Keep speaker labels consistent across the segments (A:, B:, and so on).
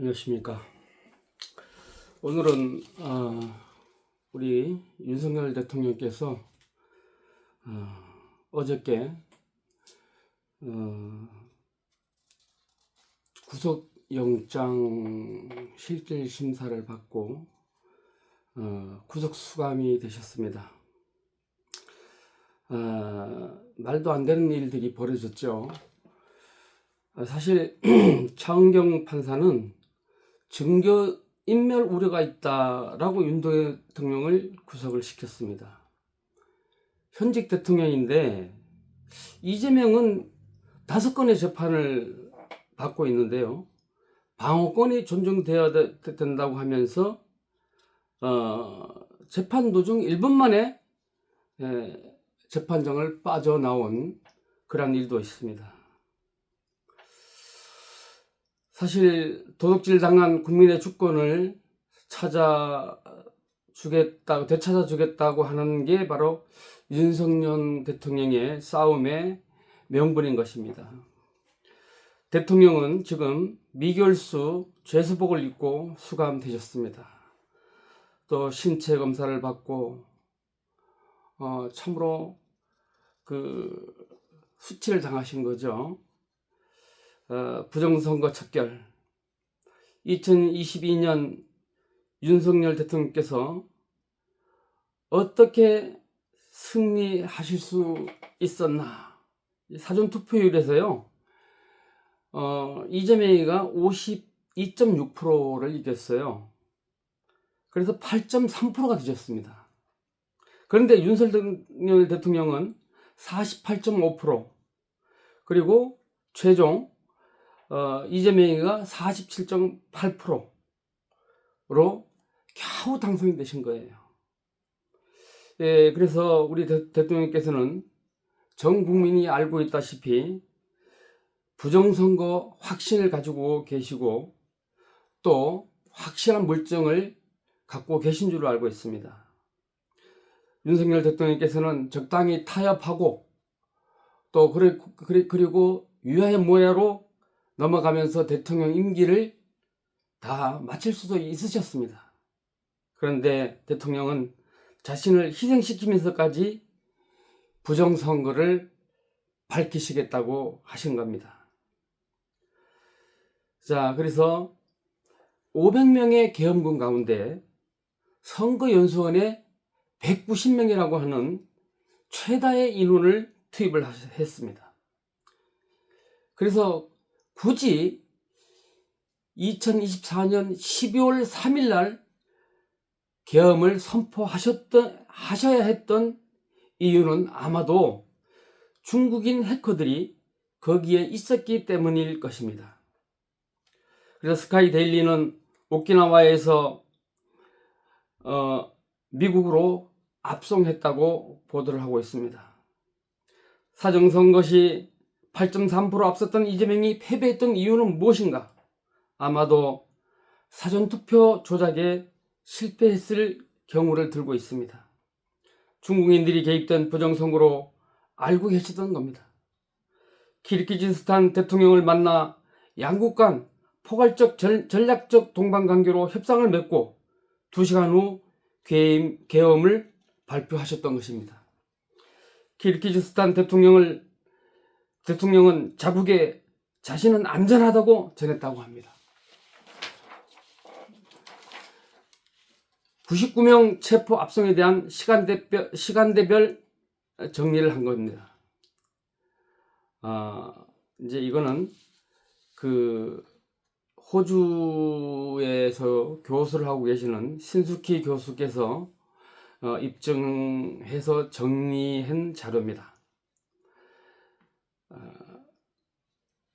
A: 안녕하십니까. 오늘은 우리 윤석열 대통령께서 어저께 구속영장 실질심사를 받고 구속 수감이 되셨습니다. 말도 안 되는 일들이 벌어졌죠. 사실 차은경 판사는 증거 인멸 우려가 있다라고 윤 대통령을 구속을 시켰습니다. 현직 대통령인데 이재명은 5건의 재판을 받고 있는데요. 방어권이 존중되어야 된다고 하면서 재판 도중 1분 만에 재판장을 빠져나온 그런 일도 있습니다. 사실 도둑질 당한 국민의 주권을 되찾아주겠다고 하는 게 바로 윤석열 대통령의 싸움의 명분인 것입니다. 대통령은 지금 미결수 죄수복을 입고 수감되셨습니다. 또 신체 검사를 받고 참으로 수치를 당하신 거죠. 부정선거 척결 2022년 윤석열 대통령께서 어떻게 승리하실 수 있었나. 사전투표율에서요 이재명이가 52.6%를 이겼어요. 그래서 8.3%가 뒤졌습니다. 그런데 윤석열 대통령은 48.5%, 그리고 최종 이재명이가 47.8%로 겨우 당선이 되신 거예요. 그래서 우리 대통령께서는 전 국민이 알고 있다시피 부정선거 확신을 가지고 계시고 또 확실한 물증을 갖고 계신 줄로 알고 있습니다. 윤석열 대통령께서는 적당히 타협하고 또 그리고 유야무야로 넘어가면서 대통령 임기를 다 마칠 수도 있으셨습니다. 그런데 대통령은 자신을 희생시키면서까지 부정선거를 밝히시겠다고 하신 겁니다. 자, 그래서 500명의 계엄군 가운데 선거연수원에 190명이라고 하는 최다의 인원을 투입을 했습니다. 그래서 굳이 2024년 12월 3일 날 계엄을 하셔야 했던 이유는 아마도 중국인 해커들이 거기에 있었기 때문일 것입니다. 그래서 스카이데일리는 오키나와에서 미국으로 압송했다고 보도를 하고 있습니다. 사정선거 시 8.3% 앞섰던 이재명이 패배했던 이유는 무엇인가? 아마도 사전투표 조작에 실패했을 경우를 들고 있습니다. 중국인들이 개입된 부정선거로 알고 계시던 겁니다. 키르기즈스탄 대통령을 만나 양국 간 포괄적 전략적 동반관계로 협상을 맺고 2시간 후 계엄을 발표하셨던 것입니다. 키르기즈스탄 대통령은 자국에 자신은 안전하다고 전했다고 합니다. 99명 체포 압송에 대한 시간대별 정리를 한 겁니다. 이제 이거는 호주에서 교수를 하고 계시는 신수키 교수께서 입증해서 정리한 자료입니다.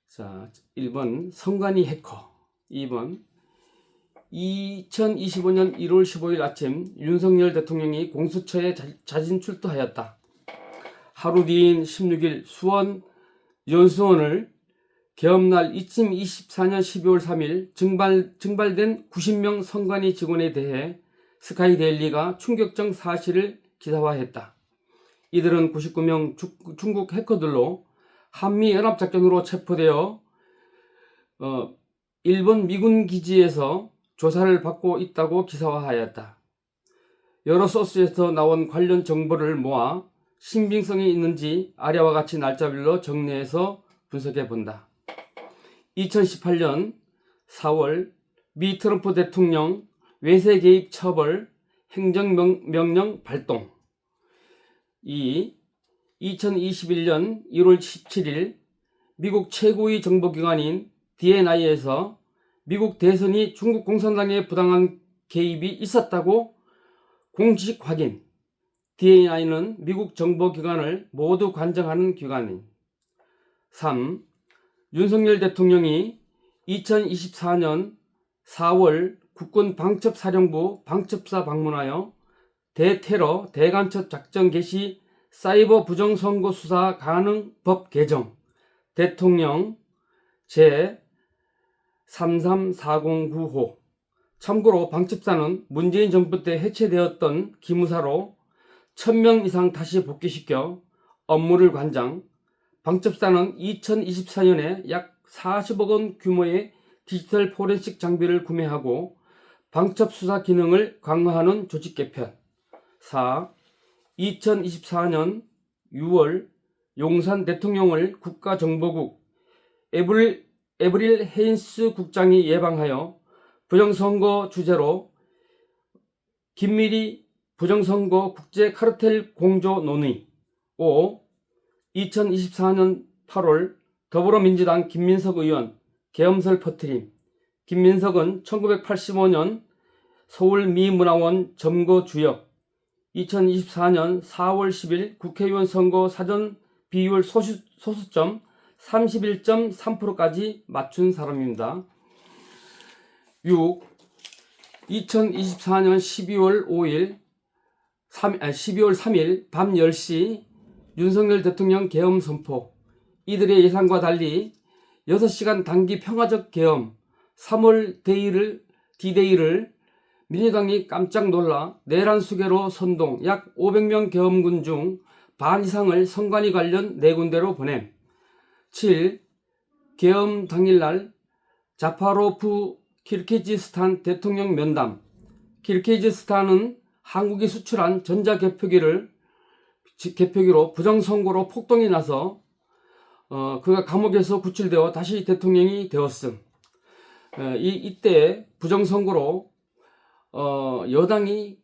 A: 자, 1번 선관위 해커, 2번 2025년 1월 15일 아침 윤석열 대통령이 공수처에 자진 출두하였다. 하루 뒤인 16일 수원 연수원을 계엄날 2024년 12월 3일 증발된 90명 선관위 직원에 대해 스카이데일리가 충격적 사실을 기사화했다. 이들은 99명 중국 해커들로 한미연합작전으로 체포되어 일본 미군 기지에서 조사를 받고 있다고 기사화하였다. 여러 소스에서 나온 관련 정보를 모아 신빙성이 있는지 아래와 같이 날짜별로 정리해서 분석해 본다. 2018년 4월 미 트럼프 대통령 외세 개입 처벌 행정명령 발동. 2021년 1월 17일 미국 최고위 정보기관인 DNI에서 미국 대선이 중국 공산당의 부당한 개입이 있었다고 공식 확인. DNI는 미국 정보기관을 모두 관장하는 기관인. 3. 윤석열 대통령이 2024년 4월 국군 방첩사령부 방첩사 방문하여 대테러 대간첩 작전 개시 사이버 부정선거 수사 가능 법 개정 대통령 제 33409호. 참고로 방첩사는 문재인 정부 때 해체되었던 기무사로 1000명 이상 다시 복귀시켜 업무를 관장. 방첩사는 2024년에 약 40억 원 규모의 디지털 포렌식 장비를 구매하고 방첩 수사 기능을 강화하는 조직 개편. 4. 2024년 6월 용산 대통령을 국가정보국 에브릴 헤인스 국장이 예방하여 부정선거 주제로 긴밀히 부정선거 국제 카르텔 공조 논의. 5. 2024년 8월 더불어민주당 김민석 의원 계엄설 퍼트림. 김민석은 1985년 서울 미문화원 점거 주역, 2024년 4월 10일 국회의원 선거 사전 비율 소수점 31.3%까지 맞춘 사람입니다. 6. 2024년 12월 3일 밤 10시 윤석열 대통령 계엄 선포. 이들의 예상과 달리 6시간 단기 평화적 계엄 3월 D-Day를 민주당이 깜짝 놀라 내란 수계로 선동 약 500명 계엄군 중 반 이상을 선관위 관련 4군데로 보냄. 7. 계엄 당일날 자파로프 키르기즈스탄 대통령 면담. 키르기즈스탄은 한국이 수출한 전자개표기로 부정선거로 폭동이 나서 그가 감옥에서 구출되어 다시 대통령이 되었음. 이때 부정선거로 여당이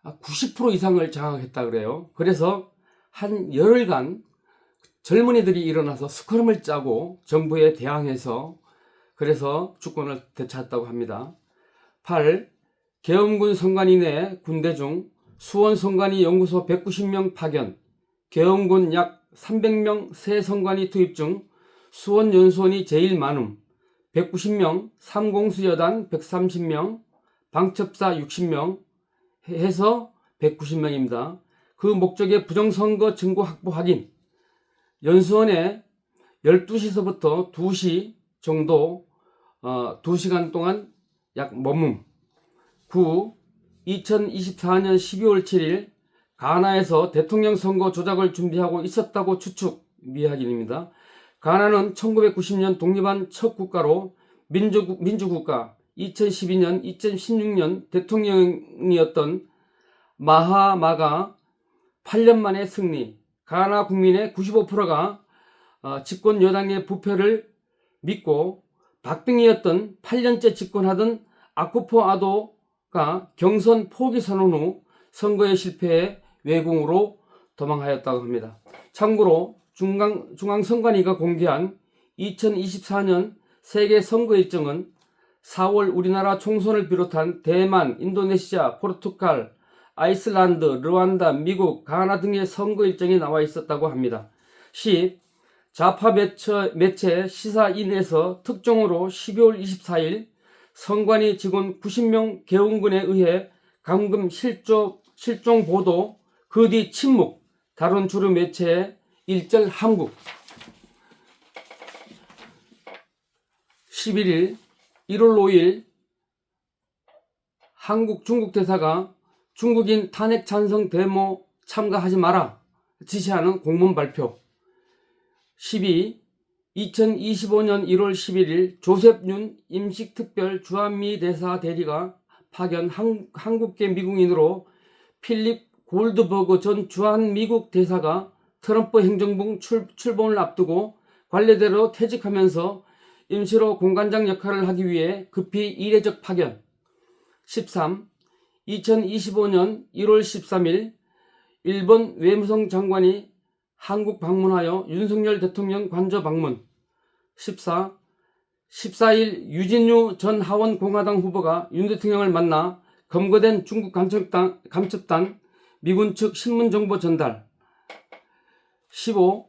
A: 90% 이상을 장악했다 그래요. 그래서 한 열흘간 젊은이들이 일어나서 스크럼을 짜고 정부에 대항해서 그래서 주권을 되찾았다고 합니다. 8. 계엄군 선관위 내 군대 중 수원 선관위 연구소 190명 파견. 계엄군 약 300명 새 선관위 투입 중 수원 연수원이 제일 많음. 190명, 삼공수여단 130명, 방첩사 60명 해서 190명입니다. 그 목적의 부정선거 증거 확보 확인. 연수원에 12시서부터 2시 정도 2시간 동안 약 머문. 9. 2024년 12월 7일 가나에서 대통령 선거 조작을 준비하고 있었다고 추측. 미확인입니다. 가나는 1990년 독립한 첫 국가로 민주국가. 2012년, 2016년 대통령이었던 마하마가 8년 만에 승리. 가나 국민의 95%가 집권 여당의 부패를 믿고 박빙이었던 8년째 집권하던 아쿠포 아도가 경선 포기 선언 후 선거에 실패해 외궁으로 도망하였다고 합니다. 참고로 중앙선관위가 공개한 2024년 세계 선거 일정은 4월 우리나라 총선을 비롯한 대만, 인도네시아, 포르투갈, 아이슬란드, 르완다, 미국, 가나 등의 선거 일정이 나와 있었다고 합니다. 10. 좌파 매체 시사인에서 특종으로 12월 24일 선관위 직원 90명 계엄군에 의해 감금 실종 보도, 그 뒤 침묵, 다른 주류 매체의 일절 함국. 11일 1월 5일 한국 중국 대사가 중국인 탄핵 찬성 데모 참가하지 마라 지시하는 공문 발표. 12. 2025년 1월 11일 조셉 윤 임식특별 주한미 대사 대리가 파견 한국계 미국인으로 필립 골드버그 전 주한미국 대사가 트럼프 행정부 출범을 앞두고 관례대로 퇴직하면서 임시로 공관장 역할을 하기 위해 급히 이례적 파견. 13. 2025년 1월 13일 일본 외무성 장관이 한국 방문하여 윤석열 대통령 관저 방문. 14. 14일 유진유 전 하원 공화당 후보가 윤 대통령을 만나 검거된 중국 감첩단 미군 측 신문정보 전달. 15.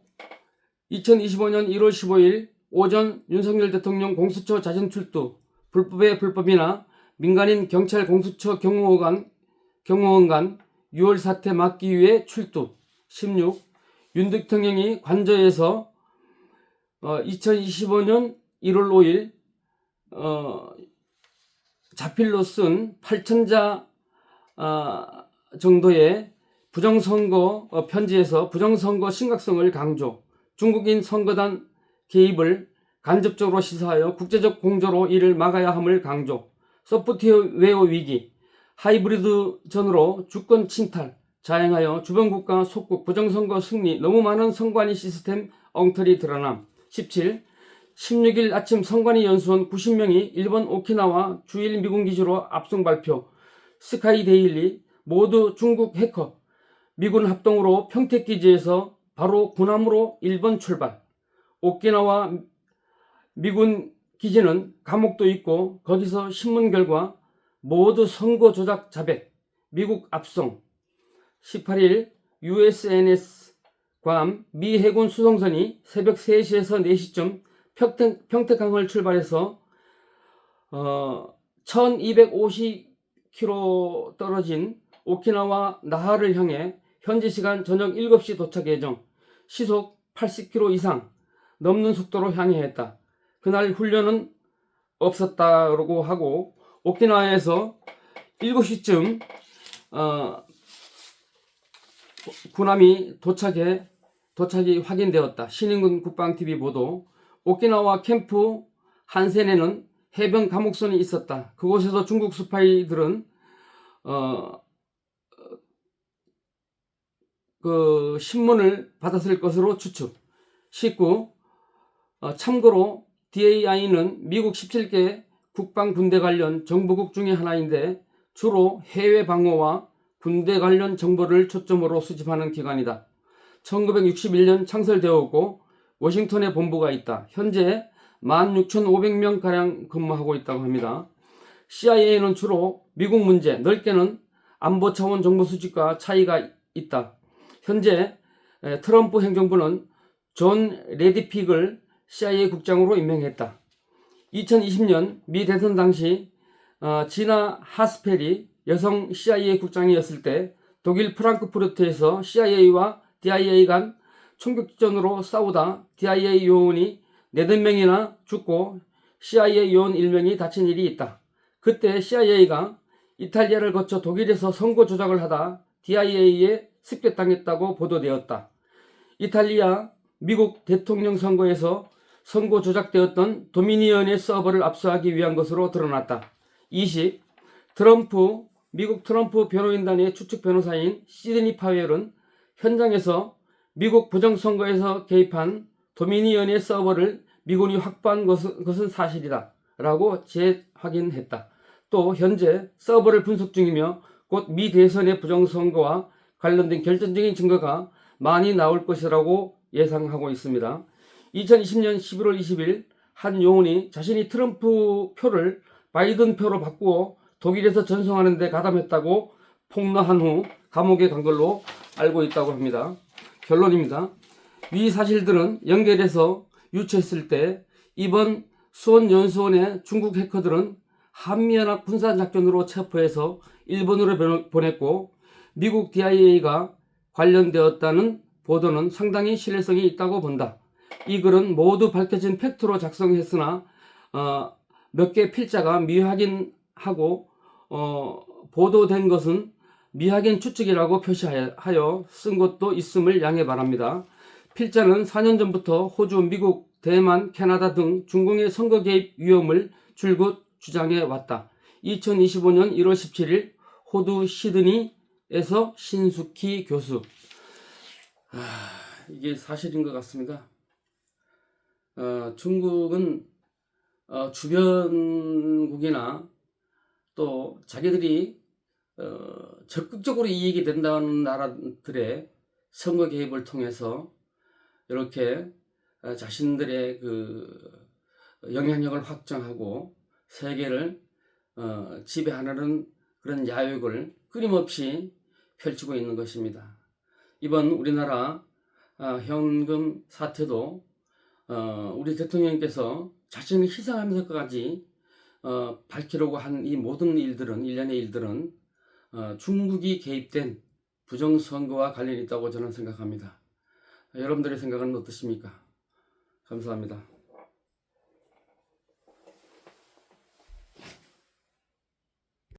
A: 2025년 1월 15일 오전 윤석열 대통령 공수처 자진 출두, 불법의 불법이나 민간인 경찰 공수처 경호원 간 6월 사태 막기 위해 출두. 16. 윤 대통령이 관저에서 2025년 1월 5일 자필로 쓴 8천자 정도의 부정선거 편지에서 부정선거 심각성을 강조, 중국인 선거단 개입을 간접적으로 시사하여 국제적 공조로 이를 막아야 함을 강조, 소프트웨어 위기, 하이브리드 전으로 주권 침탈, 자행하여 주변국가 속국 부정선거 승리, 너무 많은 선관위 시스템 엉터리 드러남. 17. 16일 아침 선관위 연수원 90명이 일본 오키나와 주일 미군 기지로 압송 발표. 스카이데일리 모두 중국 해커. 미군 합동으로 평택기지에서 바로 군함으로 일본 출발. 오키나와 미군 기지는 감옥도 있고 거기서 신문 결과 모두 선거 조작 자백. 미국 압송. 18일 USNS 괌 미 해군 수송선이 새벽 3시에서 4시쯤 평택항을 출발해서 1250km 떨어진 오키나와 나하를 향해 현지 시간 저녁 7시 도착 예정, 시속 80km 이상 넘는 속도로 향해 했다. 그날 훈련은 없었다고 하고 오키나와에서 7시쯤 군함이 도착이 확인되었다. 신인군 국방TV 보도. 오키나와 캠프 한센에는 해병 감옥선이 있었다. 그곳에서 중국 스파이들은 신문을 받았을 것으로 추측. 19. 참고로 DAI는 미국 17개 국방군대 관련 정보국 중에 하나인데 주로 해외 방어와 군대 관련 정보를 초점으로 수집하는 기관이다. 1961년 창설되었고 워싱턴에 본부가 있다. 현재 16,500명가량 근무하고 있다고 합니다. CIA는 주로 미국 문제, 넓게는 안보 차원 정보 수집과 차이가 있다. 현재 트럼프 행정부는 존 레디픽을 CIA 국장으로 임명했다. 2020년 미 대선 당시 지나 하스펠이 여성 CIA 국장이었을 때 독일 프랑크푸르트에서 CIA와 DIA 간 총격전으로 싸우다 DIA 요원이 8명이나 죽고 CIA 요원 1명이 다친 일이 있다. 그때 CIA가 이탈리아를 거쳐 독일에서 선거 조작을 하다 DIA에 습격당했다고 보도되었다. 이탈리아 미국 대통령 선거에서 선거 조작되었던 도미니언의 서버를 압수하기 위한 것으로 드러났다. 20. 미국 트럼프 변호인단의 추측 변호사인 시드니 파웰은 현장에서 미국 부정선거에서 개입한 도미니언의 서버를 미군이 확보한 것은 사실이다 라고 재확인했다. 또 현재 서버를 분석 중이며 곧 미 대선의 부정선거와 관련된 결정적인 증거가 많이 나올 것이라고 예상하고 있습니다. 2020년 11월 20일 한 요원이 자신이 트럼프 표를 바이든 표로 바꾸어 독일에서 전송하는 데 가담했다고 폭로한 후 감옥에 간 걸로 알고 있다고 합니다. 결론입니다. 위 사실들은 연결해서 유추했을 때 이번 수원연수원의 중국 해커들은 한미연합 군사작전으로 체포해서 일본으로 보냈고 미국 DIA가 관련되었다는 보도는 상당히 신뢰성이 있다고 본다. 이 글은 모두 밝혀진 팩트로 작성했으나 몇 개 필자가 미확인하고 보도된 것은 미확인 추측이라고 표시하여 쓴 것도 있음을 양해 바랍니다. 필자는 4년 전부터 호주, 미국 대만, 캐나다 등 중국의 선거 개입 위험을 줄곧 주장해 왔다. 2025년 1월 17일 호주 시드니에서 신숙희 교수. 이게 사실인 것 같습니다. 중국은 주변국이나 또 자기들이 적극적으로 이익이 된다는 나라들의 선거 개입을 통해서 이렇게 자신들의 그 영향력을 확장하고 세계를 지배하는 그런 야욕을 끊임없이 펼치고 있는 것입니다. 이번 우리나라 현금 사태도 우리 대통령께서 자신을 희생하면서까지 밝히려고 한 이 모든 일들은, 일련의 일들은 중국이 개입된 부정선거와 관련이 있다고 저는 생각합니다. 여러분들의 생각은 어떠십니까? 감사합니다.